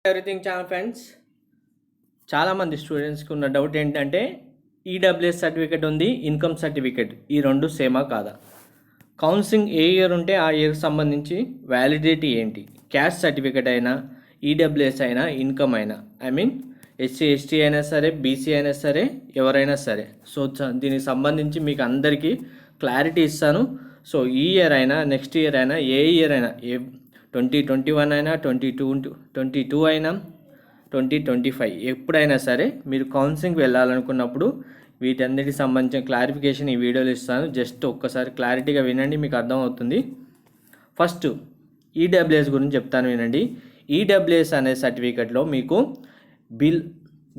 Everything channel friends, చాలామంది స్టూడెంట్స్కి ఉన్న డౌట్ ఏంటంటే ఈడబ్ల్యూఎస్ సర్టిఫికేట్ ఉంది, ఇన్కమ్ సర్టిఫికేట్ ఈ రెండు సేమా కాదా? కౌన్సిలింగ్ ఏ ఇయర్ ఉంటే ఆ ఇయర్కి సంబంధించి వ్యాలిడిటీ ఏంటి? క్యాస్ట్ సర్టిఫికేట్ అయినా, ఈడబ్ల్యూఎస్ అయినా, ఇన్కమ్ అయినా, ఎస్సీ ఎస్టీ అయినా సరే, బీసీ అయినా సరే, ఎవరైనా సరే. సో దీనికి సంబంధించి మీకు అందరికీ క్లారిటీ ఇస్తాను. సో ఈ ఇయర్ అయినా, నెక్స్ట్ ఇయర్ అయినా, ఏ ఇయర్ అయినా, 2021 అయినా, 2022 అయినా, 2025 ఎప్పుడైనా సరే మీరు కౌన్సిలింగ్కి వెళ్ళాలనుకున్నప్పుడు వీటన్నిటికి సంబంధించిన క్లారిఫికేషన్ ఈ వీడియోలో ఇస్తాను. జస్ట్ ఒక్కసారి క్లారిటీగా వినండి, మీకు అర్థమవుతుంది. ఫస్ట్ ఈడబ్ల్యూఎస్ గురించి చెప్తాను, వినండి. ఈడబ్ల్యూఎస్ అనే సర్టిఫికేట్లో మీకు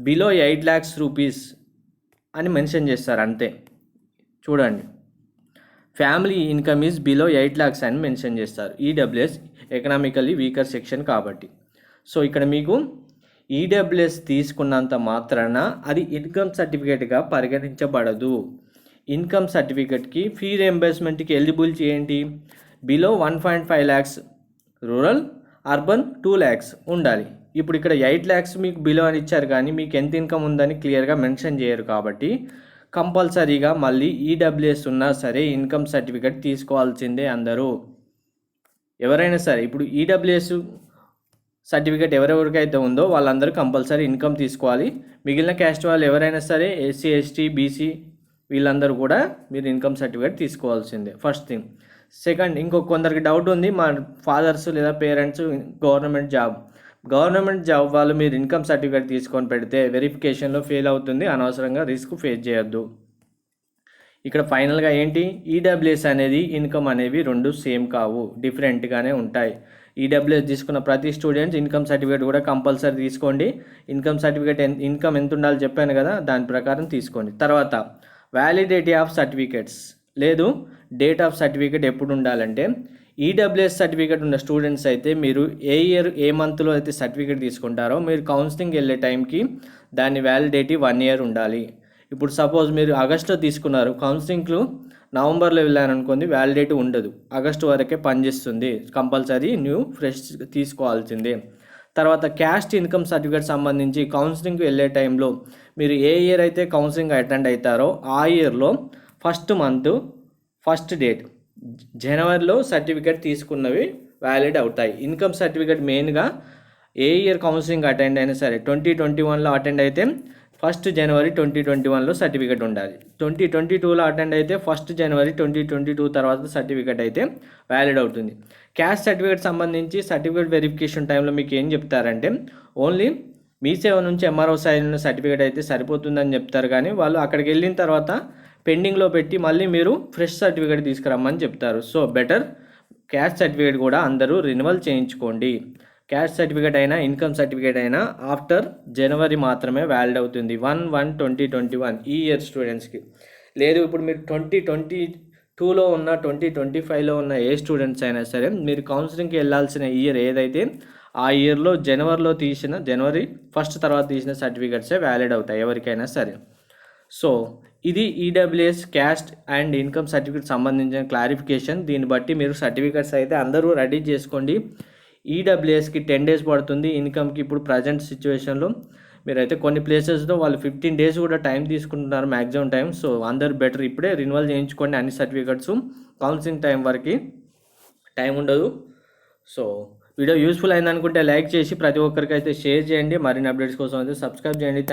బిలో 8 lakhs రూపీస్ అని మెన్షన్ చేస్తారు, అంతే. చూడండి, family income is below 8 lakhs అని మెన్షన్ చేస్తారు. ఈడబ్ల్యూఎస్ ఎకనామికల్లీ వీకర్ సెక్షన్ కాబట్టి. సో ఇక్కడ మీకు ఈడబ్ల్యూఎస్ తీసుకున్నంత మాత్రాన అది ఇన్కమ్ సర్టిఫికేట్గా పరిగణించబడదు. ఇన్కమ్ సర్టిఫికేట్కి ఫీ రియంబర్స్మెంట్కి ఎలిజిబిలిటీ ఏంటి? Below 1.5 lakhs rural, urban 2 lakhs ఉండాలి. ఇప్పుడు ఇక్కడ 8 lakhs మీకు బిలో అని ఇచ్చారు, కానీ మీకు ఎంత ఇన్కమ్ ఉందని క్లియర్గా మెన్షన్ చేయరు. కాబట్టి కంపల్సరీగా మళ్ళీ ఈడబ్ల్యూఎస్ ఉన్నా సరే ఇన్కమ్ సర్టిఫికేట్ తీసుకోవాల్సిందే అందరూ, ఎవరైనా సరే. ఇప్పుడు ఈడబ్ల్యూఎస్ సర్టిఫికేట్ ఎవరెవరికైతే ఉందో వాళ్ళందరూ కంపల్సరీ ఇన్కమ్ తీసుకోవాలి. మిగిలిన క్యాస్ట్ వాళ్ళు ఎవరైనా సరే, ఎస్సీ ఎస్టీ బీసీ వీళ్ళందరూ కూడా మీరు ఇన్కమ్ సర్టిఫికేట్ తీసుకోవాల్సిందే, ఫస్ట్ థింగ్. సెకండ్, కొందరికి డౌట్ ఉంది, మా ఫాదర్స్ లేదా పేరెంట్స్ గవర్నమెంట్ జాబ్ వాళ్ళు మీరు ఇన్కమ్ సర్టిఫికేట్ తీసుకొని పెడితే వెరిఫికేషన్లో ఫెయిల్ అవుతుంది, అనవసరంగా రిస్క్ ఫేస్ చేయొద్దు. ఇక్కడ ఫైనల్గా ఏంటి, ఈడబ్ల్యూఎస్ అనేది ఇన్కమ్ అనేవి రెండు సేమ్ కావు, డిఫరెంట్గానే ఉంటాయి. ఈడబ్ల్యూఎస్ తీసుకున్న ప్రతి స్టూడెంట్స్ ఇన్కమ్ సర్టిఫికేట్ కూడా కంపల్సరీ తీసుకోండి. ఇన్కమ్ సర్టిఫికేట్ ఇన్కమ్ ఎంత ఉండాలో చెప్పాను కదా, దాని ప్రకారం తీసుకోండి. తర్వాత వ్యాలిడిటీ ఆఫ్ సర్టిఫికేట్స్ లేదు, డేట్ ఆఫ్ సర్టిఫికేట్ ఎప్పుడు ఉండాలంటే, ఈడబ్ల్యూఎస్ సర్టిఫికేట్ ఉన్న స్టూడెంట్స్ అయితే మీరు ఏ ఇయర్ ఏ మంత్లో అయితే సర్టిఫికేట్ తీసుకుంటారో మీరు కౌన్సిలింగ్ వెళ్ళే టైంకి దాని వ్యాలిడిటీ 1 year ఉండాలి. ఇప్పుడు సపోజ్ మీరు ఆగస్టులో తీసుకున్నారు, కౌన్సిలింగ్లు నవంబర్లో వెళ్ళారనుకోండి, వ్యాలిడిటీ ఉండదు, ఆగస్టు వరకే పనిచేస్తుంది. కంపల్సరీ ఫ్రెష్ తీసుకోవాల్సిందే. తర్వాత క్యాస్ట్ ఇన్కమ్ సర్టిఫికేట్ సంబంధించి కౌన్సిలింగ్కి వెళ్ళే టైంలో మీరు ఏ ఇయర్ అయితే కౌన్సిలింగ్ అటెండ్ అవుతారో ఆ ఇయర్లో ఫస్ట్ మంత్ ఫస్ట్ డేట్ జనవరిలో సర్టిఫికేట్ తీసుకున్నవి వ్యాలిడ్ అవుతాయి. ఇన్కమ్ సర్టిఫికేట్ మెయిన్గా ఏ ఇయర్ కౌన్సిలింగ్ అటెండ్ అయినా సరే, 2021లో అటెండ్ అయితే 1st January 2021లో సర్టిఫికేట్ ఉండాలి. 2022లో అటెండ్ అయితే 1st January 2022 తర్వాత సర్టిఫికేట్ అయితే వ్యాలిడ్ అవుతుంది. క్యాస్ట్ సర్టిఫికేట్ సంబంధించి సర్టిఫికేట్ వెరిఫికేషన్ టైంలో మీకు ఏం చెప్తారంటే, ఓన్లీ మీ సేవ నుంచి ఎంఆర్ఓ సైన్ ఉన్న సర్టిఫికేట్ అయితే సరిపోతుందని చెప్తారు, కానీ వాళ్ళు అక్కడికి వెళ్ళిన తర్వాత పెండింగ్లో పెట్టి మళ్ళీ మీరు ఫ్రెష్ సర్టిఫికేట్ తీసుకురమ్మని చెప్తారు. సో బెటర్ క్యాస్ట్ సర్టిఫికేట్ కూడా అందరూ రెన్యువల్ చేయించుకోండి. క్యాస్ట్ సర్టిఫికేట్ అయినా, ఇన్కమ్ సర్టిఫికేట్ అయినా ఆఫ్టర్ జనవరి మాత్రమే వ్యాలిడ్ అవుతుంది, 1/1/2021 ఈ ఇయర్ స్టూడెంట్స్కి. లేదు, ఇప్పుడు మీరు 2022లో ఉన్న 2025లో ఉన్న ఏ స్టూడెంట్స్ అయినా సరే మీరు కౌన్సిలింగ్కి వెళ్ళాల్సిన ఇయర్ ఏదైతే ఆ ఇయర్లో జనవరి 1st తర్వాత తీసిన సర్టిఫికేట్సే వ్యాలిడ్ అవుతాయి ఎవరికైనా సరే. సో ఇది EWS caste and income certificate సంబంధించిన క్లారిఫికేషన్. దీన్ని బట్టి మీరు సర్టిఫికేట్స్ అయితే అందరూ రెడీ చేసుకోండి. ఈడబ్ల్యూఎస్కి 10 days పడుతుంది, ఇన్కమ్కి ఇప్పుడు ప్రజెంట్ సిచ్యువేషన్లో మీరైతే కొన్ని ప్లేసెస్లో వాళ్ళు 15 days కూడా టైం తీసుకుంటున్నారు మ్యాక్సిమం టైం. సో అందరూ బెటర్ ఇప్పుడే రెన్యువల్ చేయించుకోండి అన్ని సర్టిఫికేట్స్, కౌన్సిలింగ్ టైం వరకు టైం ఉండదు. సో వీడియో యూస్ఫుల్ అయిందనుకుంటే లైక్ చేసి ప్రతి ఒక్కరికి అయితే షేర్ చేయండి. మరిన్ని అప్డేట్స్ కోసం అయితే సబ్స్క్రైబ్ చేయండి.